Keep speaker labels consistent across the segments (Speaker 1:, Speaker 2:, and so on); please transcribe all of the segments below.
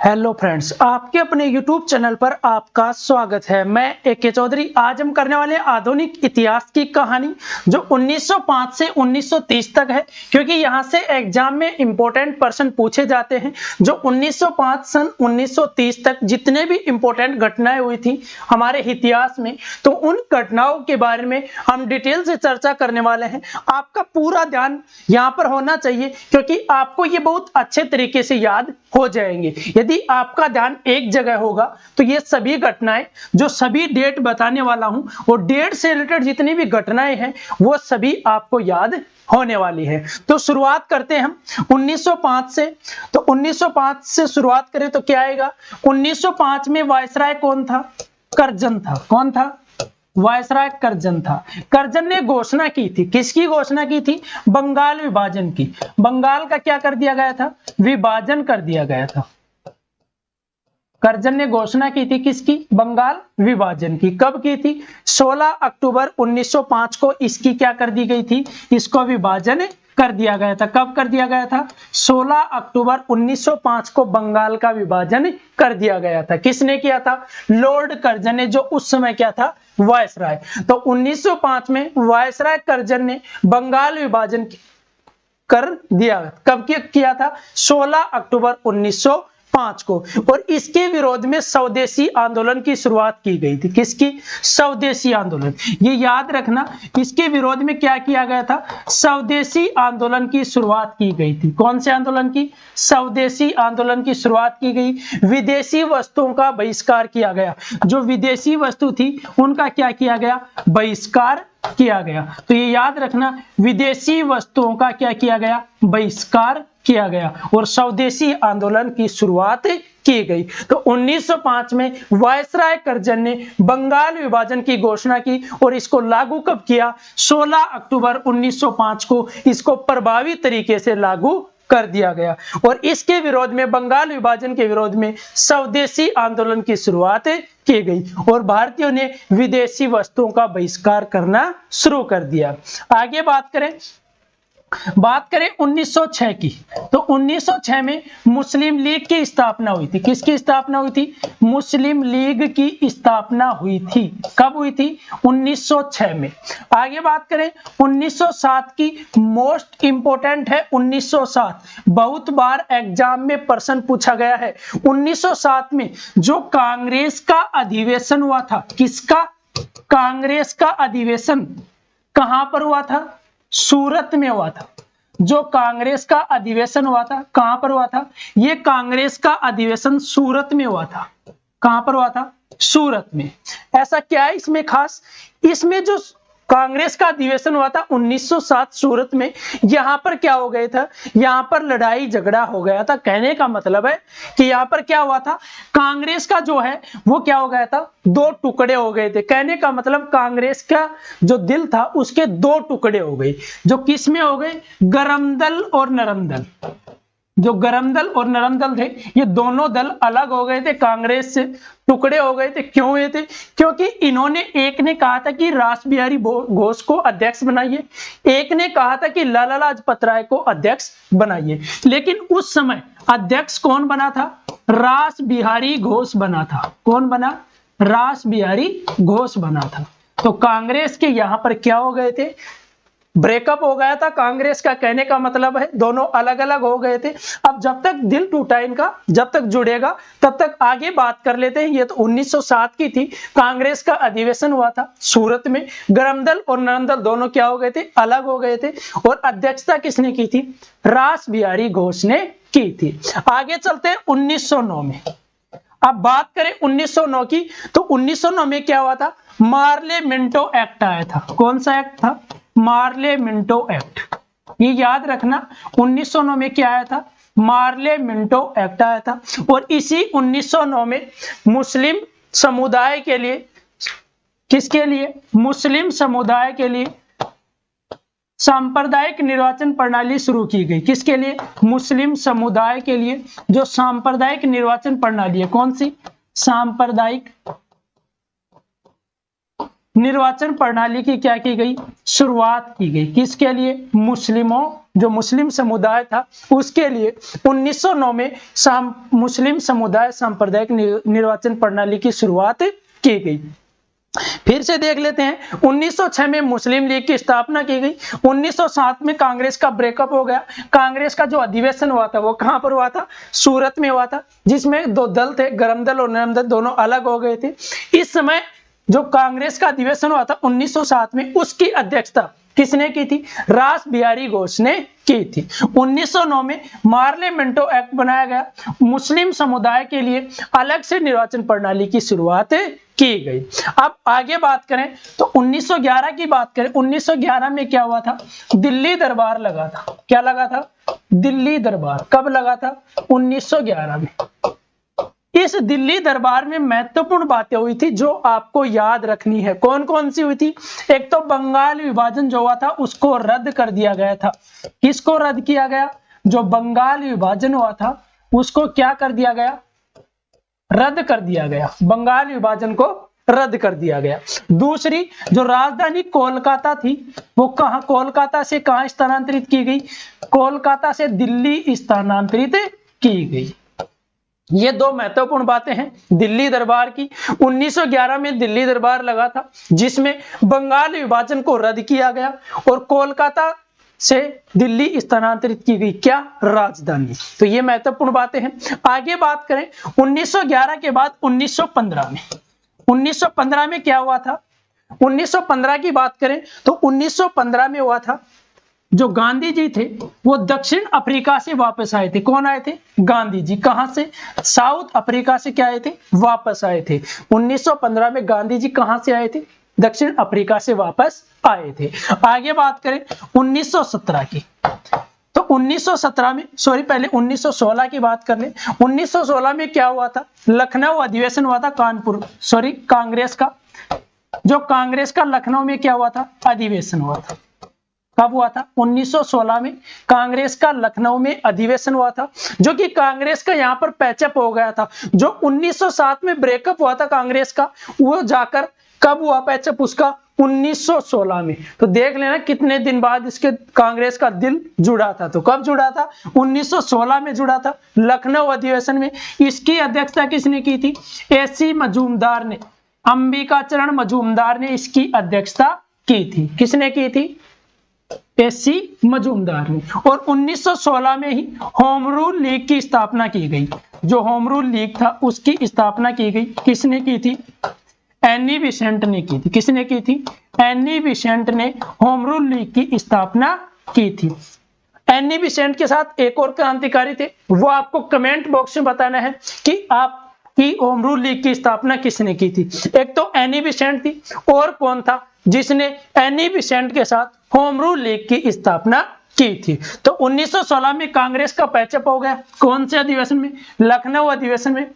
Speaker 1: Hello friends, आपके अपने YouTube channel पर आपका स्वागत है। मैं AK चौधरी। आज हम करने वाले आधुनिक इतिहास की कहानी जो 1905 से 1930 तक है, क्योंकि यहां से एग्जाम में इंपॉर्टेंट प्रश्न पूछे जाते हैं। जो 1905 सन 1930 तक जितने भी इंपॉर्टेंट घटनाएं हुई थी हमारे इतिहास में, तो उन घटनाओं के बारे में हम डिटेल से चर्चा करने वाले हैं। आपका पूरा ध्यान यहाँ पर होना चाहिए, क्योंकि आपको ये बहुत अच्छे तरीके से याद हो जाएंगे। यदि आपका ध्यान एक जगह होगा तो ये सभी घटनाएं, जो सभी डेट बताने वाला हूं, वो डेट से रिलेटेड जितनी भी घटनाएं हैं वो सभी आपको याद होने वाली है। तो शुरुआत करते हैं हम 1905 से। तो 1905 से शुरुआत करें तो क्या आएगा? 1905 में वायसराय कौन था? करजन था। कौन था? वायसराय करजन था। करजन ने घोषणा की थी। किसकी घोषणा की थी? बंगाल विभाजन की। बंगाल का क्या कर दिया गया था? विभाजन कर दिया गया था। करजन ने घोषणा की थी किसकी? बंगाल विभाजन की। कब की थी? 16 अक्टूबर 1905 को इसकी क्या कर दी गई थी? इसको विभाजन कर दिया गया था। कब कर दिया गया था? 16 अक्टूबर 1905 को बंगाल का विभाजन कर दिया गया था। किसने किया था? लॉर्ड करजन ने, जो उस समय क्या था? वायसराय। तो 1905 में वायसराय करजन ने बंगाल विभाजन कर दिया। कब किया था? 16 अक्टूबर 1905 को। और इसके विरोध में स्वदेशी आंदोलन की शुरुआत की गई थी। किसकी? स्वदेशी आंदोलन। ये याद रखना, इसके विरोध में क्या किया गया था? स्वदेशी आंदोलन की शुरुआत की गई थी। कौन से आंदोलन की? स्वदेशी आंदोलन की शुरुआत की गई। विदेशी वस्तुओं का बहिष्कार किया गया। जो विदेशी वस्तु थी उनका क्या किया गया? बहिष्कार किया गया। तो ये याद रखना, विदेशी वस्तुओं का क्या किया गया? बहिष्कार किया गया और स्वदेशी आंदोलन की शुरुआत की गई। तो 1905 में वायसराय करजन ने बंगाल विभाजन की घोषणा की और इसको लागू कब किया? 16 अक्टूबर 1905 को इसको प्रभावी तरीके से लागू कर दिया गया। और इसके विरोध में, बंगाल विभाजन के विरोध में स्वदेशी आंदोलन की शुरुआत की गई और भारतीयों ने विदेशी वस्तुओं का बहिष्कार करना शुरू कर दिया। आगे बात करें 1906 की। तो 1906 में मुस्लिम लीग की स्थापना हुई थी। किसकी स्थापना हुई थी? मुस्लिम लीग की स्थापना हुई थी। कब हुई थी? 1906 में। आगे बात करें 1907 की। मोस्ट इंपोर्टेंट है 1907, बहुत बार एग्जाम में प्रश्न पूछा गया है। 1907 में जो कांग्रेस का अधिवेशन हुआ था, किसका? कांग्रेस का अधिवेशन कहां पर हुआ था? सूरत में हुआ था। जो कांग्रेस का अधिवेशन हुआ था, कहां पर हुआ था? ये कांग्रेस का अधिवेशन सूरत में हुआ था। कहां पर हुआ था? सूरत में। ऐसा क्या है इसमें खास? इसमें जो कांग्रेस का अधिवेशन हुआ था 1907 सूरत में, यहां पर क्या हो गया था? यहां पर लड़ाई झगड़ा हो गया था। कहने का मतलब है कि यहां पर क्या हुआ था? कांग्रेस का जो है वो क्या हो गया था? दो टुकड़े हो गए थे। कहने का मतलब कांग्रेस का जो दिल था उसके दो टुकड़े हो गए। जो किस में हो गए? गरम दल और नरम दल। जो गरम दल और नरम दल थे, ये दोनों दल अलग हो गए थे, कांग्रेस से टुकड़े हो गए थे। क्यों हुए थे? क्योंकि इन्होंने, एक ने कहा था कि रास बिहारी घोष को अध्यक्ष बनाइए, एक ने कहा था कि लाला लाजपत राय को अध्यक्ष बनाइए। लेकिन उस समय अध्यक्ष कौन बना था? रास बिहारी घोष बना था। कौन बना? रास बिहारी घोष बना था। तो कांग्रेस के यहां पर क्या हो गए थे? ब्रेकअप हो गया था कांग्रेस का। कहने का मतलब है दोनों अलग अलग हो गए थे। अब जब तक दिल टूटा इनका, जब तक जुड़ेगा तब तक आगे बात कर लेते हैं। ये तो 1907 की थी। कांग्रेस का अधिवेशन हुआ था सूरत में। गरम दल और नरम दल दोनों क्या हो गए थे? अलग हो गए थे। और अध्यक्षता किसने की थी? रास बिहारी घोष ने की थी। आगे चलते हैं 1909 में। अब बात करें 1909 की, तो 1909 में क्या हुआ था? मार्ले मिंटो एक्ट आया था। कौन सा एक्ट था? Morley Minto act. ये याद रखना, 1909 में क्या आया था? मार्ले मिंटो एक्ट आया था। और इसी 1909 में मुस्लिम समुदाय के लिए, किसके लिए? मुस्लिम समुदाय के लिए सांप्रदायिक निर्वाचन प्रणाली शुरू की गई। किसके लिए? मुस्लिम समुदाय के लिए जो सांप्रदायिक निर्वाचन प्रणाली है। कौन सी? सांप्रदायिक निर्वाचन प्रणाली की क्या की गई, शुरुआत की गई। किसके लिए, मुस्लिमों, जो मुस्लिम समुदाय था उसके लिए 1909 में मुस्लिम समुदाय सांप्रदायिक निर्वाचन प्रणाली की शुरुआत की गई। फिर से देख लेते हैं, 1906 में मुस्लिम लीग की स्थापना की गई। 1907 में कांग्रेस का ब्रेकअप हो गया। कांग्रेस का जो अधिवेशन हुआ था वो कहां पर हुआ था, सूरत में हुआ था, जिसमें दो दल थे, गरम दल और नरम दल, दोनों अलग हो गए थे। इस समय जो कांग्रेस का अधिवेशन हुआ था 1907 में, उसकी अध्यक्षता किसने की थी, रास बिहारी घोष ने की थी। 1909 में मार्लियामेंटो एक्ट बनाया गया, मुस्लिम समुदाय के लिए अलग से निर्वाचन प्रणाली की शुरुआत की गई। अब आगे बात करें तो 1911 की बात करें, 1911 में क्या हुआ था, दिल्ली दरबार लगा था। क्या लगा था, दिल्ली दरबार। कब लगा था, 1911 में। इस दिल्ली दरबार में महत्वपूर्ण बातें हुई थी जो आपको याद रखनी है। कौन कौन सी हुई थी, एक तो बंगाल विभाजन जो हुआ था उसको रद्द कर दिया गया था। किसको रद्द किया गया, जो बंगाल विभाजन हुआ था उसको क्या कर दिया गया, रद्द कर दिया गया। बंगाल विभाजन को रद्द कर दिया गया। दूसरी, जो राजधानी कोलकाता थी वो कहां, कोलकाता से कहां स्थानांतरित की गई, कोलकाता से दिल्ली स्थानांतरित की गई। ये दो महत्वपूर्ण बातें हैं दिल्ली दरबार की। 1911 में दिल्ली दरबार लगा था जिसमें बंगाल विभाजन को रद्द किया गया और कोलकाता से दिल्ली स्थानांतरित की गई क्या, राजधानी। तो ये महत्वपूर्ण बातें हैं। आगे बात करें 1911 के बाद 1915 में, 1915 में क्या हुआ था, 1915 की बात करें तो 1915 में हुआ था, जो गांधी जी थे वो दक्षिण अफ्रीका से वापस आए थे। कौन आए थे, गांधी जी। कहां से, साउथ अफ्रीका से क्या आए थे, वापस आए थे। 1915 में गांधी जी कहां से आए थे, दक्षिण अफ्रीका से वापस आए थे। आगे बात करें 1917 की, तो 1917 में, सॉरी पहले 1916 की बात कर ले। 1916 में क्या हुआ था, लखनऊ अधिवेशन हुआ था, कानपुर, सॉरी कांग्रेस का, जो कांग्रेस का लखनऊ में क्या हुआ था, अधिवेशन हुआ था। कब हुआ था, 1916 में कांग्रेस का लखनऊ में अधिवेशन हुआ था, जो कि कांग्रेस का यहां पर पैचअप हो गया था। जो 1907 में ब्रेकअप हुआ था कांग्रेस का, वो जाकर कब हुआ पैचअप उसका, 1916 में। तो देख लेना कितने दिन बाद इसके कांग्रेस का दिल जुड़ा था। तो कब जुड़ा था, 1916 में जुड़ा था, लखनऊ अधिवेशन में। इसकी अध्यक्षता किसने की थी, एसी मजूमदार ने, अंबिकाचरण मजूमदार ने इसकी अध्यक्षता की थी। किसने की थी, एसी मजूमदार ने। और 1916 में ही होम रूल लीग की स्थापना की गई। जो होम रूल लीग था उसकी स्थापना की गई, किसने की थी, एनी बेसेंट ने की थी। किसने की थी, एनी बेसेंट ने होम रूल लीग की स्थापना की थी। एनी बेसेंट के साथ एक और क्रांतिकारी थे, वो आपको कमेंट बॉक्स में बताना है कि आपकी होम रूल लीग की स्थापना किसने की थी। एक तो एनी बेसेंट थी, और कौन था जिसने एनी बेसेंट के साथ होम रूल लीग की स्थापना की थी। तो 1916 में कांग्रेस का पैचअप हो गया। कौन से अधिवेशन में, लखनऊ अधिवेशन में,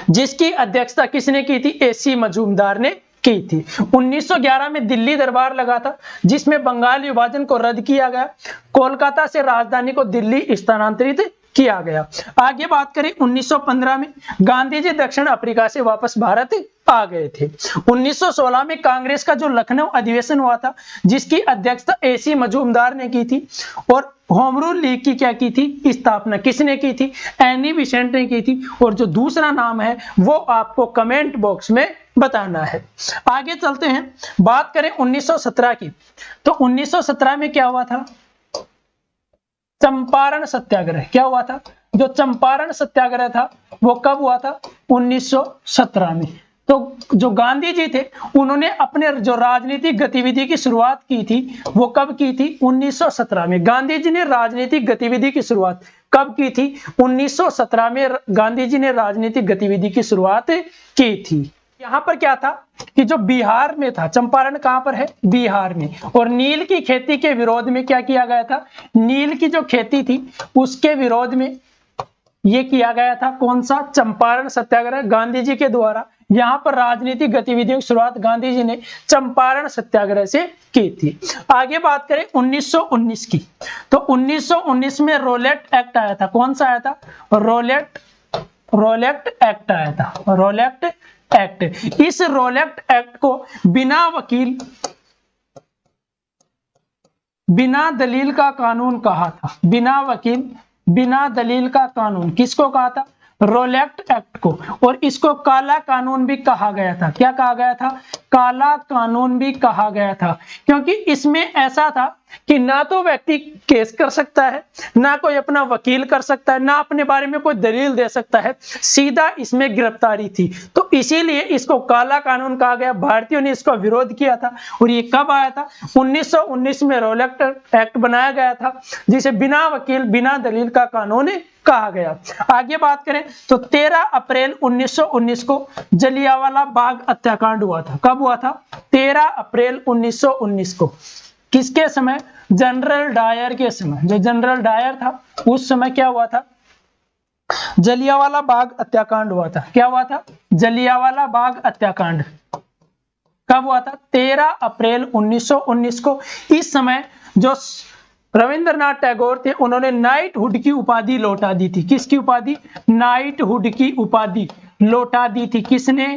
Speaker 1: जिसकी अध्यक्षता किसने की थी, एसी मजूमदार ने की थी। 1911 में दिल्ली दरबार लगा था जिसमें बंगाल विभाजन को रद्द किया गया, कोलकाता से राजधानी को दिल्ली स्थानांतरित किया गया। आगे बात करें 1915 में गांधी जी दक्षिण अफ्रीका से वापस भारत आ गए थे। 1916 में कांग्रेस का जो लखनऊ अधिवेशन हुआ था जिसकी अध्यक्षता एसी मजूमदार ने की थी, और होम रूल लीग की क्या की थी, स्थापना किसने की थी, एनी बेसेंट ने की थी। और जो दूसरा नाम है वो आपको कमेंट बॉक्स में बताना है। आगे चलते हैं, बात करें 1917 की, तो 1917 में क्या हुआ था, चंपारण सत्याग्रह। क्या हुआ था, जो चंपारण सत्याग्रह था वो कब हुआ था, 1917 में। तो जो गांधी जी थे उन्होंने अपने जो राजनीतिक गतिविधि की शुरुआत की थी वो कब की थी, 1917 में। गांधी जी ने राजनीतिक गतिविधि की शुरुआत कब की थी, 1917 में गांधी जी ने राजनीतिक गतिविधि की शुरुआत की थी। यहाँ पर क्या था कि जो बिहार में था, चंपारण कहां पर है, बिहार में, और नील की खेती के विरोध में क्या किया गया था, नील की जो खेती थी उसके विरोध में ये किया गया था, कौन सा, चंपारण सत्याग्रह गांधी जी के द्वारा। यहाँ पर राजनीतिक गतिविधियों की शुरुआत गांधी जी ने चंपारण सत्याग्रह से की थी। आगे बात करें 1919 की, तो 1919 में रोलेट एक्ट आया था। कौन सा आया था, रोलेट रोलेक्ट एक्ट आया था, रोलेक्ट एक्ट। इस रोलेक्ट एक्ट को बिना वकील बिना दलील का कानून कहा था, बिना वकील बिना दलील का कानून किसको कहा था? रोलेक्ट एक्ट को। और इसको काला कानून भी कहा गया था। क्या कहा गया था? काला कानून भी कहा गया था, क्योंकि इसमें ऐसा था कि ना तो व्यक्ति केस कर सकता है, ना कोई अपना वकील कर सकता है, ना अपने बारे में कोई दलील दे सकता है, सीधा इसमें गिरफ्तारी थी। तो इसीलिए इसको काला कानून कहा गया। भारतीयों ने इसका विरोध किया था। और ये कब आया था? 1919 में रोलेक्ट एक्ट बनाया गया था, जिसे बिना वकील बिना दलील का कानून कहा गया। आगे बात करें तो 13 अप्रैल 1919 को जलियांवाला बाग हत्याकांड हुआ था। कब हुआ था? 13 अप्रैल 1919 को। किसके समय? जनरल डायर के समय। जो जनरल डायर था उस समय क्या हुआ था? जलियांवाला बाग हत्याकांड हुआ था। क्या हुआ था? जलियांवाला बाग हत्याकांड कब हुआ था? 13 अप्रैल 1919 को। इस समय जो रविंद्रनाथ टैगोर थे, उन्होंने नाइटहुड की उपाधि लौटा दी थी। किसकी उपाधि? नाइटहुड की उपाधि लौटा दी थी। किसने?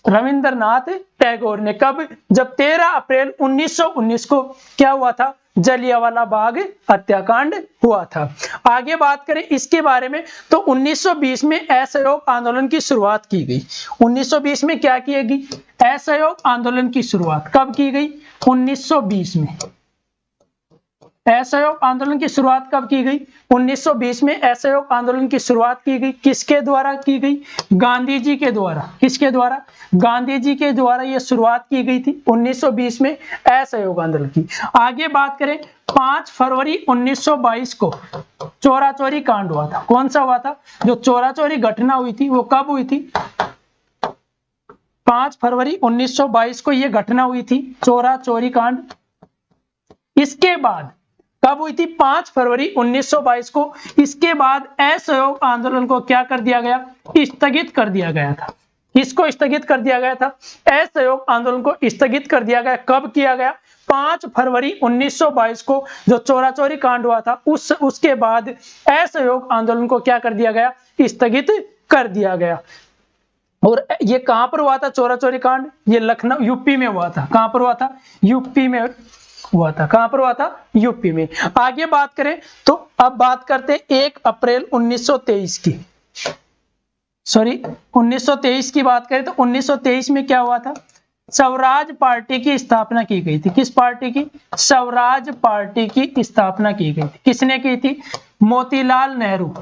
Speaker 1: रविंद्रनाथ टैगोर ने। कब? जब 13 अप्रैल 1919 को क्या हुआ था? जलियांवाला बाग हत्याकांड हुआ था। आगे बात करें इसके बारे में तो 1920 में असहयोग आंदोलन की शुरुआत की गई। 1920 में क्या की गई? असहयोग आंदोलन की शुरुआत कब की गई? 1920 में। असहयोग आंदोलन की शुरुआत कब की गई? 1920 में असहयोग आंदोलन की शुरुआत की गई। किसके द्वारा की गई? गांधी जी के द्वारा। किसके द्वारा? गांधी जी के द्वारा यह शुरुआत की गई थी 1920 में असहयोग आंदोलन की। आगे बात करें 5 फरवरी 1922 को चोरा चोरी कांड हुआ था। कौन सा हुआ था? जो चोरा चोरी घटना हुई थी वो कब हुई थी? 5 फरवरी 1922 को यह घटना हुई थी, चोरा चोरी कांड। इसके बाद कब हुई थी? 5 फरवरी 1922 को। इसके बाद असहयोग आंदोलन को क्या कर दिया गया? स्थगित कर दिया गया था। किसको स्थगित कर दिया गया था? असहयोग आंदोलन को स्थगित कर दिया गया। कब किया गया? 5 फरवरी 1922 को जो चोरा चोरी कांड हुआ था उसके बाद असहयोग आंदोलन को क्या कर दिया गया? स्थगित कर दिया गया। और ये कहां पर हुआ था चोरा चोरी कांड? ये लखनऊ यूपी में हुआ था। कहां पर हुआ था? यूपी में हुआ था। कहां पर हुआ था? यूपी में। आगे बात करें तो अब बात करते हैं 1 अप्रैल 1923 की। 1923 की बात करें तो 1923 में क्या हुआ था? स्वराज पार्टी की स्थापना की गई थी। किस पार्टी की? स्वराज पार्टी की स्थापना की गई थी। किसने की थी? मोतीलाल नेहरू।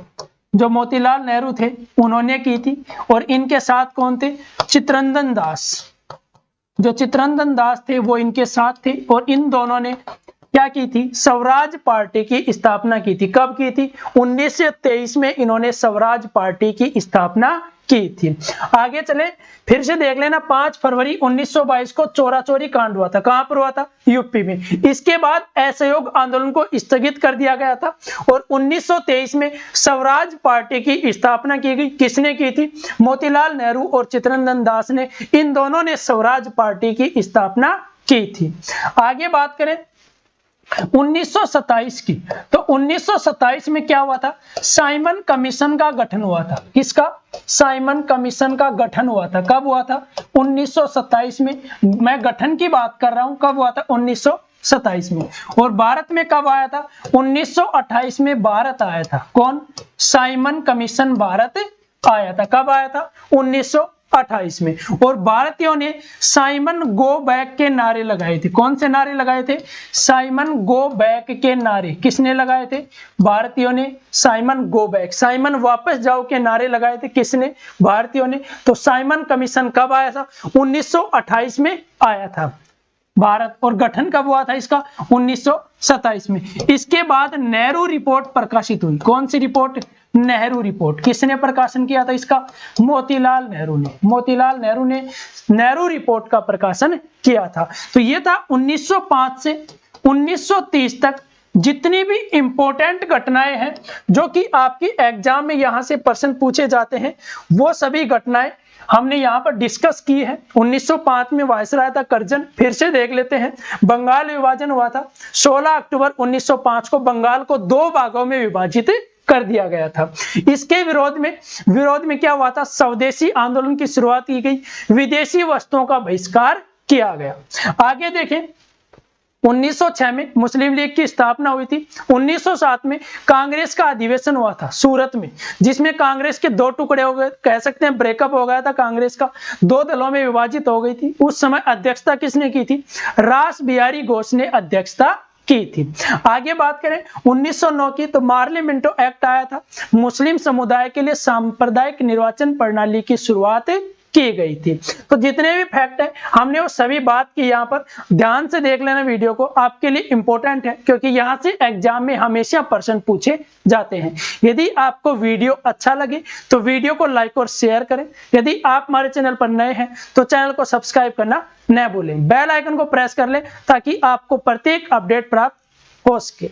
Speaker 1: जो मोतीलाल नेहरू थे उन्होंने की थी। और इनके साथ कौन थे? चित्तरंजन दास। जो चित्तरंजन दास थे वो इनके साथ थे। और इन दोनों ने क्या की थी? स्वराज पार्टी की स्थापना की थी। कब की थी? 1923 में इन्होंने स्वराज पार्टी की स्थापना की थी। आगे चले फिर से देख लेना 5 फरवरी 1922 को चोरा चोरी कांड हुआ था। कहां पर हुआ था? यूपी में। इसके बाद असहयोग आंदोलन को स्थगित कर दिया गया था और 1923 में स्वराज पार्टी की स्थापना की गई। किसने की थी? मोतीलाल नेहरू और चित्तरंजन दास ने। इन दोनों ने स्वराज पार्टी की स्थापना की थी। आगे बात करें 1927 की तो 1927 में क्या हुआ था? साइमन कमीशन का गठन हुआ था। किसका? साइमन कमीशन का गठन हुआ था। कब हुआ था? 1927 में। मैं गठन की बात कर रहा हूं। कब हुआ था? 1927 में। और भारत में कब आया था? 1928 में भारत आया था। कौन? साइमन कमीशन भारत आया था। कब आया था? 1928 में। और भारतीयों ने साइमन गो बैक के नारे लगाए थे। कौन से नारे लगाए थे? साइमन गो बैक के नारे। किसने लगाए थे? भारतीयों ने। साइमन गो बैक, साइमन वापस जाओ के नारे लगाए थे। किसने? भारतीयों ने। तो साइमन कमीशन कब आया था? 1928 में आया था भारत। और गठन कब हुआ था इसका? 1927 में। इसके बाद नेहरू रिपोर्ट प्रकाशित हुई। कौन सी रिपोर्ट? नेहरू रिपोर्ट। किसने प्रकाशन किया था इसका? मोतीलाल नेहरू ने। मोतीलाल नेहरू ने नेहरू रिपोर्ट का प्रकाशन किया था। तो ये था 1905 से 1930 तक जितनी भी इंपॉर्टेंट घटनाएं हैं जो कि आपकी एग्जाम में यहां से प्रश्न पूछे जाते हैं, वो सभी घटनाएं हमने यहाँ पर डिस्कस की है। 1905 में वायसराय था करजन। फिर से देख लेते हैं। बंगाल विभाजन हुआ था 16 अक्टूबर 1905 को। बंगाल को 2 भागों में विभाजित कर दिया गया था। इसके विरोध में क्या हुआ था, स्वदेशी आंदोलन की शुरुआत की गई, विदेशी वस्तुओं का बहिष्कार किया गया। आगे देखें, 1906 में मुस्लिम लीग की स्थापना हुई थी। 1907 में कांग्रेस का अधिवेशन हुआ था सूरत में, जिसमें कांग्रेस के दो टुकड़े हो गए, कह सकते हैं ब्रेकअप हो गया था, कांग्रेस का दो दलों में विभाजित हो गई थी। उस समय अध्यक्षता किसने की थी, रास बिहारी घोष ने अध्यक्षता की थी। आगे बात करें 1909 की, तो मार्ली मिंटो एक्ट आया था, मुस्लिम समुदाय के लिए सांप्रदायिक निर्वाचन प्रणाली की शुरुआत की गई थी। तो जितने भी फैक्ट है हमने वो सभी बात की, यहाँ पर ध्यान से देख लेना वीडियो को, आपके लिए इंपॉर्टेंट है, क्योंकि यहाँ से एग्जाम में हमेशा प्रश्न पूछे जाते हैं। यदि आपको वीडियो अच्छा लगे तो वीडियो को लाइक और शेयर करें। यदि आप हमारे चैनल पर नए हैं तो चैनल को सब्सक्राइब करना न भूलें, बेल आइकन को प्रेस कर लें ताकि आपको प्रत्येक अपडेट प्राप्त हो सके।